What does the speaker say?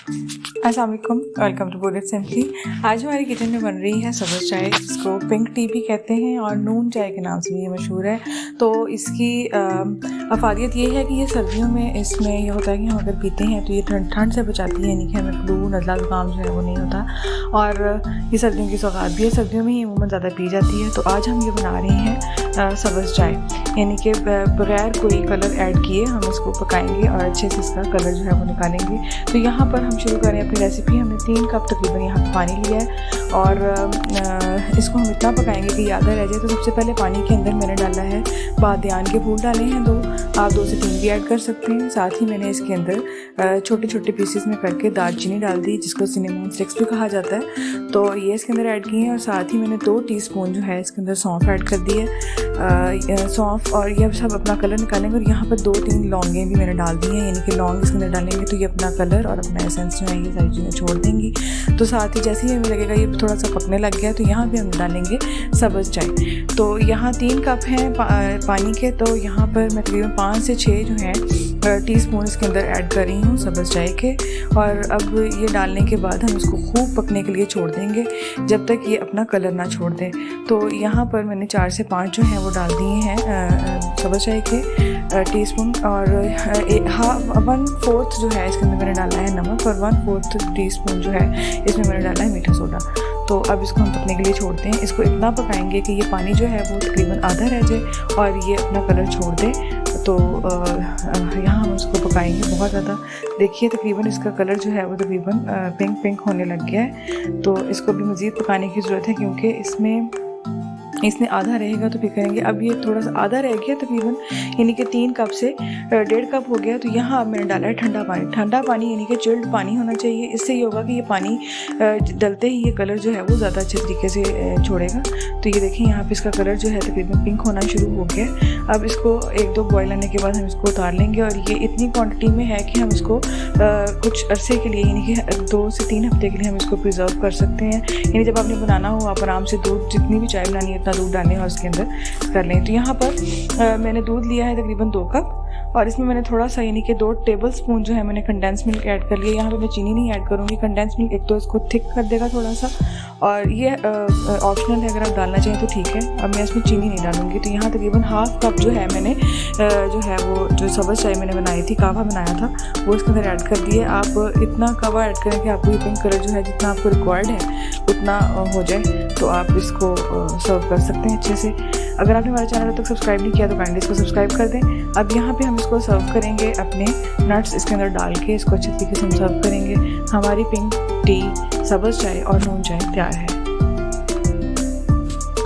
अस्सलाम वालेकुम, welcome to bullet simply. आज हमारी किचन में बन रही है सब्ज़ चाय। इसको पिंक टी भी कहते हैं और नून चाय के नाम से भी ये मशहूर है। तो इसकी अफादियत ये है कि ये सर्दियों में इसमें ये होता है कि हम अगर पीते हैं तो ये ठंड से बचाती है, यानी कि हमें फ्लू नज़ला ज़ुकाम जो है वो नहीं होता। और ये सर्दियों की सौगात भी है, सर्दियों में ही अमूमन ज़्यादा पी जाती है। तो आज हम ये बना रहे हैं सब्ज़ चाय, यानी कि बगैर कोई कलर ऐड किए हम इसको पकाएंगे और अच्छे से इसका कलर जो है वो निकालेंगे। तो यहाँ पर हम शुरू करें अपनी रेसिपी। हमने 3 कप तकरीबन यहाँ पर पानी लिया है और इसको हम इतना पकाएंगे कि याद रह जाए। तो सबसे पहले पानी के अंदर मैंने डाला है बादियान के फूल डाले हैं 2, आप 2 से 3 भी ऐड कर सकते हैं। साथ ही मैंने इसके अंदर छोटे छोटे पीसेस में करके दालचीनी डाल दी, जिसको सिनेमन स्टिक्स भी कहा जाता है। तो ये इसके अंदर ऐड किए हैं और साथ ही मैंने 2 टीस्पून जो है इसके अंदर सौंफ ऐड कर दी है। सौंफ और ये सब अपना कलर निकालेंगे। और यहाँ पर 2-3 लौंगें भी मैंने डाल दी हैं, यानी कि लौंग इसके अंदर डालेंगे तो ये अपना कलर और अपना एसेंस जो है ये सारी चीज़ें छोड़ देंगी। तो साथ ही जैसे ही हमें लगेगा ये थोड़ा सा पकने लग गया तो यहाँ पे हम डालेंगे सब्ज़ चाय। तो यहाँ 3 कप हैं पानी के, तो यहाँ पर मैं तकरीबन 5 से 6 जो हैं टीस्पून इसके अंदर ऐड कर रही हूँ सब्ज़ चाय के। और अब ये डालने के बाद हम इसको खूब पकने के लिए छोड़ देंगे जब तक ये अपना कलर ना छोड़ दें। तो यहाँ पर मैंने 4 से 5 जो हैं वो डाल दिए हैं सब्ज़ चाय के टीस्पून। और 1/4 जो है इसके अंदर मैंने डाला है नमक और 1/4 टीस्पून जो है इसमें मैंने डाला है मीठा सोडा। तो अब इसको हम पकने के लिए छोड़ते हैं। इसको इतना पकाएंगे कि ये पानी जो है वो तकरीबन आधा रह जाए और ये अपना कलर छोड़ दे। तो यहाँ हम उसको पकाएंगे बहुत ज़्यादा। देखिए तकरीबन इसका कलर जो है वो तकरीबन पिंक होने लग गया है। तो इसको भी मज़ीद पकाने की ज़रूरत है, क्योंकि इसमें आधा रहेगा तो फिर करेंगे। अब ये थोड़ा सा आधा रह गया तकरीबन, यानी कि 3 कप से 1.5 कप हो गया। तो यहाँ अब मैंने डाला है ठंडा पानी। ठंडा पानी यानी कि चिल्ड पानी होना चाहिए। इससे ये होगा कि ये पानी डलते ही ये कलर जो है वो ज़्यादा अच्छे तरीके से छोड़ेगा। तो ये देखें यहाँ पे इसका कलर जो है तकरीबन पिंक होना शुरू हो गया। अब इसको 1-2 बॉयल आने के बाद हम इसको उतार लेंगे। और ये इतनी क्वान्टिटी में है कि हम इसको कुछ अरसे के लिए, यानी कि 2 से 3 हफ्ते के लिए हम इसको प्रिजर्व कर सकते हैं। यानी जब आपने बनाना हो आप आराम से दूध, जितनी भी चाय बनानी है दूध डालें और उसके अंदर कर लें। तो यहाँ पर मैंने दूध लिया है तकरीबन 2 कप और इसमें मैंने थोड़ा सा, यानी कि 2 टेबलस्पून जो है मैंने कंडेंस मिल्क ऐड कर लिया। यहाँ पे मैं चीनी नहीं ऐड करूँगी। कंडेंस मिल्क एक तो इसको थिक कर देगा थोड़ा सा, और ये ऑप्शनल है, अगर आप डालना चाहें तो ठीक है। अब मैं इसमें चीनी नहीं डालूँगी। तो यहाँ तकरीबन 1/2 कप जो है मैंने जो है वो जो सब्ज़ चाय मैंने बनाई थी, कावा बनाया था, वो इसके अंदर ऐड कर दिए। आप इतना कावा ऐड करें कि आपको ये पिंक कलर जो है जितना आपको रिक्वायर्ड है उतना हो जाए, तो आप इसको सर्व कर सकते हैं अच्छे से। अगर आपने हमारे चैनल तक सब्सक्राइब नहीं किया तो काइंडली इसको सब्सक्राइब कर दें। अब यहाँ पे हम इसको सर्व करेंगे, अपने नट्स इसके अंदर डाल के इसको अच्छे तरीके से हम सर्व करेंगे। हमारी पिंक टी, सब्ज़ चाय और नून चाय तैयार है।